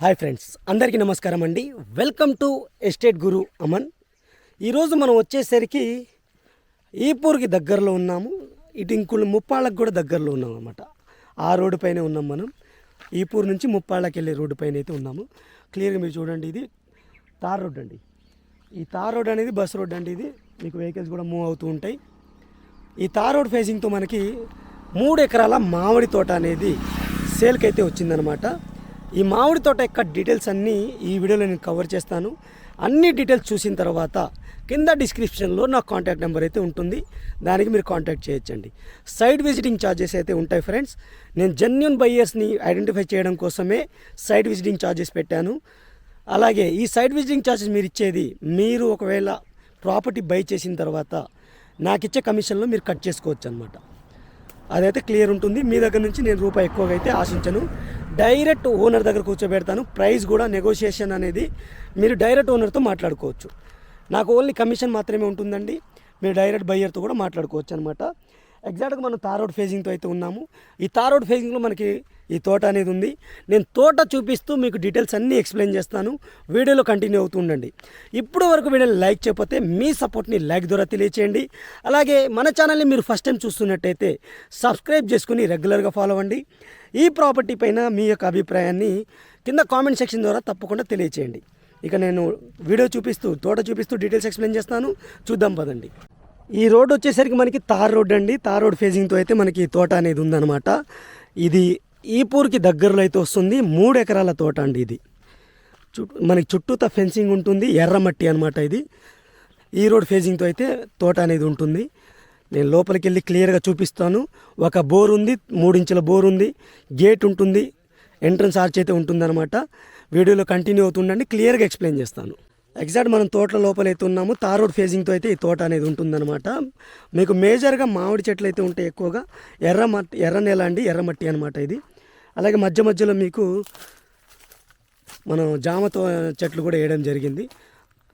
Hi friends, అందరికీ నమస్కారం అండి. వెల్కమ్ టు ఎస్టేట్ గురు అమన్. ఈరోజు మనం వచ్చేసరికి ఈపూర్కి దగ్గరలో ఉన్నాము. ఇటు ఇంకులు ముప్పాళ్ళకి కూడా దగ్గరలో ఉన్నాం అన్నమాట. ఆ రోడ్డు పైన ఉన్నాం మనం. ఈపూర్ నుంచి ముప్పాళ్ళకి వెళ్ళే రోడ్డు పైన అయితే ఉన్నాము. క్లియర్గా మీరు చూడండి, ఇది తార్ రోడ్ అండి. ఈ తార్ రోడ్ అనేది బస్ రోడ్ అండి. ఇది మీకు వెహికల్స్ కూడా మూవ్ అవుతూ ఉంటాయి. ఈ తార్ రోడ్ ఫేసింగ్తో మనకి 3 ఎకరాల మామిడి తోట అనేది సేల్కి అయితే వచ్చిందనమాట. ఈ మామిడి తోట యొక్క డీటెయిల్స్ అన్నీ ఈ వీడియోలో నేను కవర్ చేస్తాను. అన్ని డీటెయిల్స్ చూసిన తర్వాత కింద డిస్క్రిప్షన్లో నా కాంటాక్ట్ నెంబర్ అయితే ఉంటుంది. దానికి మీరు కాంటాక్ట్ చేయొచ్చండి. సైట్ విజిటింగ్ ఛార్జెస్ అయితే ఉంటాయి ఫ్రెండ్స్. నేను జెన్యూన్ బయ్యర్స్ని ఐడెంటిఫై చేయడం కోసమే సైట్ విజిటింగ్ ఛార్జెస్ పెట్టాను. అలాగే ఈ సైట్ విజిటింగ్ ఛార్జెస్ మీరు ఇచ్చేది, మీరు ఒకవేళ ప్రాపర్టీ బై చేసిన తర్వాత నాకు ఇచ్చే కమిషన్లో మీరు కట్ చేసుకోవచ్చు అనమాట. అదైతే క్లియర్ ఉంటుంది. మీ దగ్గర నుంచి నేను రూపాయి ఎక్కువగా అయితే ఆశించను. డైరెక్ట్ ఓనర్ దగ్గర కూర్చోబెడతాను. ప్రైస్ కూడా నెగోషియేషన్ అనేది మీరు డైరెక్ట్ ఓనర్తో మాట్లాడుకోవచ్చు. నాకు ఓన్లీ కమిషన్ మాత్రమే ఉంటుందండి. మీరు డైరెక్ట్ బయ్యర్తో కూడా మాట్లాడుకోవచ్చు అనమాట. ఎగ్జాక్ట్గా మనం తార్ రోడ్ ఫేజింగ్తో అయితే ఉన్నాము. ఈ తార్ రోడ్ ఫేజింగ్లో మనకి ఈ తోట అనేది ఉంది. నేను తోట చూపిస్తూ మీకు డీటెయిల్స్ అన్నీ ఎక్స్ప్లెయిన్ చేస్తాను. వీడియోలో కంటిన్యూ అవుతూ ఉండండి. ఇప్పుడు వరకు వీడియోని లైక్ చేయకపోతే మీ సపోర్ట్ని లైక్ ద్వారా తెలియచేయండి. అలాగే మన ఛానల్ని మీరు ఫస్ట్ టైం చూస్తున్నట్టయితే సబ్స్క్రైబ్ చేసుకుని రెగ్యులర్గా ఫాలో అవ్వండి. ఈ ప్రాపర్టీ పైన మీ యొక్క అభిప్రాయాన్ని కింద కామెంట్ సెక్షన్ ద్వారా తప్పకుండా తెలియచేయండి. ఇక నేను వీడియో చూపిస్తూ తోట చూపిస్తూ డీటెయిల్స్ ఎక్స్ప్లెయిన్ చేస్తాను. చూద్దాం పదండి. ఈ రోడ్ వచ్చేసరికి మనకి తార్ రోడ్ అండి. తార్ రోడ్ ఫేజింగ్తో అయితే మనకి తోట అనేది ఉందన్నమాట. ఇది ఈపూర్కి దగ్గరలో అయితే వస్తుంది. 3 ఎకరాల తోట అండి. ఇది మనకి చుట్టూతా ఫెన్సింగ్ ఉంటుంది. ఎర్రమట్టి అనమాట. ఇది ఈ రోడ్ ఫేజింగ్తో అయితే తోట అనేది ఉంటుంది. నేను లోపలికి వెళ్ళి క్లియర్గా చూపిస్తాను. ఒక బోర్ ఉంది, 3 ఇంచుల బోర్ ఉంది, గేట్ ఉంటుంది, ఎంట్రన్స్ ఆర్చ్ అయితే ఉంటుందన్నమాట. వీడియోలో కంటిన్యూ అవుతుండండి. క్లియర్గా ఎక్స్ప్లెయిన్ చేస్తాను. ఎగ్జాక్ట్ మనం తోటల లోపల అయితే ఉన్నాము. తార్ రోడ్ ఫేజింగ్తో అయితే ఈ తోట అనేది ఉంటుందన్నమాట. మీకు మేజర్గా మామిడి చెట్లు అయితే ఉంటాయి ఎక్కువగా. ఎర్ర నేల అండి, ఎర్రమట్టి అనమాట ఇది. అలాగే మధ్య మధ్యలో మీకు మనం జామ చెట్లు కూడా వేయడం జరిగింది.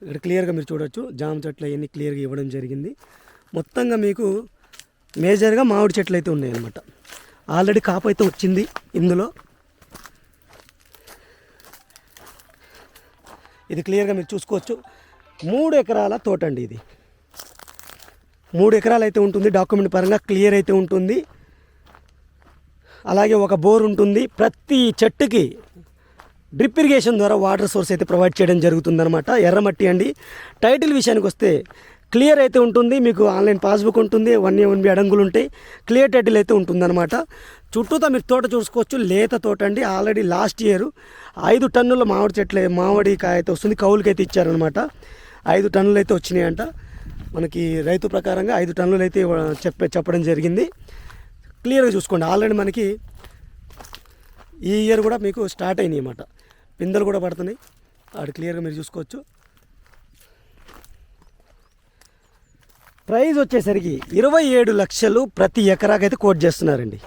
ఇక్కడ క్లియర్గా మీరు చూడొచ్చు, జామ చెట్లు అవన్నీ క్లియర్గా ఇవ్వడం జరిగింది. మొత్తంగా మీకు మేజర్గా మామిడి చెట్లు అయితే ఉన్నాయన్నమాట. ఆల్రెడీ కాపు అయితే వచ్చింది ఇందులో. ఇది క్లియర్గా మీరు చూసుకోవచ్చు. 3 ఎకరాల తోట అండి. ఇది 3 ఎకరాలు అయితే ఉంటుంది. డాక్యుమెంట్ పరంగా క్లియర్ అయితే ఉంటుంది. అలాగే ఒక బోర్ ఉంటుంది. ప్రతి చెట్టుకి డ్రిప్ ఇరిగేషన్ ద్వారా వాటర్ సోర్స్ అయితే ప్రొవైడ్ చేయడం జరుగుతుందన్నమాట. ఎర్రమట్టి అండి. టైటిల్ విషయానికి వస్తే క్లియర్ అయితే ఉంటుంది. మీకు ఆన్లైన్ పాస్బుక్ ఉంటుంది. 1A 1B అడంగులు ఉంటాయి. క్లియర్ టైటిల్ అయితే ఉంటుందన్నమాట. చుట్టూతా మీరు తోట చూసుకోవచ్చు. లేత తోట అండి. ఆల్రెడీ లాస్ట్ ఇయర్ 5 టన్నుల మామిడి కాయ అయితే వస్తుంది. కౌలుకి అయితే ఇచ్చారనమాట. 5 టన్నులు అయితే వచ్చినాయంట. మనకి రైతు ప్రకారంగా 5 టన్నులు అయితే చెప్పడం జరిగింది. క్లియర్గా చూసుకోండి. ఆల్రెడీ మనకి ఈ ఇయర్ కూడా మీకు స్టార్ట్ అయినాయి అన్నమాట. పిందెలు కూడా పడుతున్నాయి. అక్కడ క్లియర్గా మీరు చూసుకోవచ్చు. ప్రైస్ వచ్చేసరికి 27 లక్షలు ప్రతి ఎకరాకి అయితే కోట్ చేస్తున్నారండి.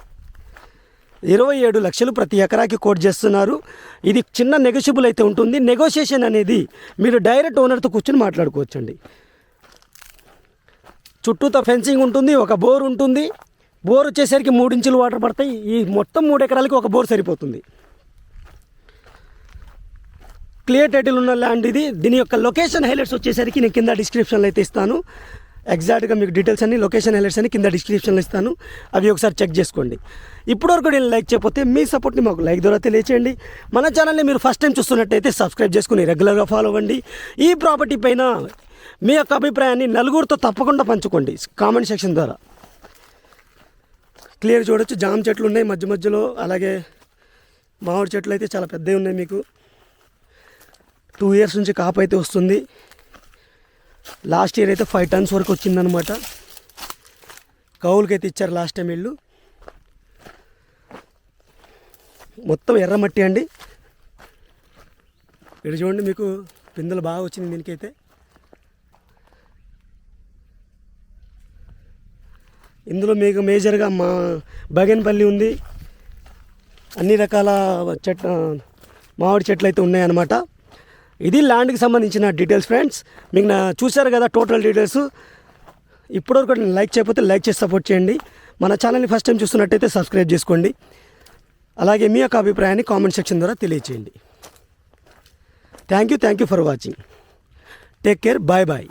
27 లక్షలు ప్రతి ఎకరాకి కోట్ చేస్తున్నారు. ఇది చిన్న నెగోషియబుల్ అయితే ఉంటుంది. నెగోషియేషన్ అనేది మీరు డైరెక్ట్ ఓనర్తో కూర్చొని మాట్లాడుకోవచ్చండి. చుట్టూతో ఫెన్సింగ్ ఉంటుంది. ఒక బోర్ ఉంటుంది. బోర్ వచ్చేసరికి 3 ఇంచులు వాటర్ పడతాయి. ఈ మొత్తం 3 ఎకరాలకి ఒక బోర్ సరిపోతుంది. క్లియర్ టైటిల్ ఉన్న ల్యాండ్ ఇది. దీని యొక్క లొకేషన్ హైలైట్స్ వచ్చేసరికి నేను కింద డిస్క్రిప్షన్లో అయితే ఇస్తాను. ఎగ్జాక్ట్గా మీకు డీటెయిల్స్ అన్ని, లొకేషన్ హైలైట్స్ అన్ని కింద డిస్క్రిప్షన్లో ఇస్తాను. అవి ఒకసారి చెక్ చేసుకోండి. ఇప్పటివరకు నేను లైక్ చేయకపోతే మీ సపోర్ట్ని మాకు లైక్ ద్వారా తెలియచేయండి. మన ఛానల్ని మీరు ఫస్ట్ టైం చూస్తున్నట్టయితే సబ్స్క్రైబ్ చేసుకుని రెగ్యులర్గా ఫాలో అవ్వండి. ఈ ప్రాపర్టీ పైన మీ యొక్క అభిప్రాయాన్ని నలుగురితో తప్పకుండా పంచుకోండి కామెంట్ సెక్షన్ ద్వారా. క్లియర్ చూడొచ్చు. జామ చెట్లు ఉన్నాయి మధ్య మధ్యలో. అలాగే మామిడి చెట్లు అయితే చాలా పెద్దవి ఉన్నాయి. మీకు 2 ఇయర్స్ నుంచి కాపు అయితే వస్తుంది. లాస్ట్ ఇయర్ అయితే 5 టన్స్ వరకు వచ్చిందనమాట. కౌలుకి అయితే ఇచ్చారు లాస్ట్ టైం వీళ్ళు. మొత్తం ఎర్రమట్టి అండి. ఇక్కడ చూడండి, మీకు పిందెలు బాగా వచ్చింది దీనికైతే. ఇందులో మీకు మేజర్గా బగెన్పల్లి ఉంది. అన్ని రకాల మామిడి చెట్లు అయితే ఉన్నాయన్నమాట. ఇది ల్యాండ్కి సంబంధించిన డీటెయిల్స్ ఫ్రెండ్స్. మీకు చూశారు కదా టోటల్ డీటెయిల్స్. ఇప్పటివరకు నేను లైక్ చేయకపోతే లైక్ చేసి సపోర్ట్ చేయండి. మన ఛానల్ని ఫస్ట్ టైం చూస్తున్నట్టయితే సబ్స్క్రైబ్ చేసుకోండి. అలాగే మీ యొక్క అభిప్రాయాన్ని కామెంట్ సెక్షన్ ద్వారా తెలియచేయండి. Thank you for watching. Take care. Bye bye.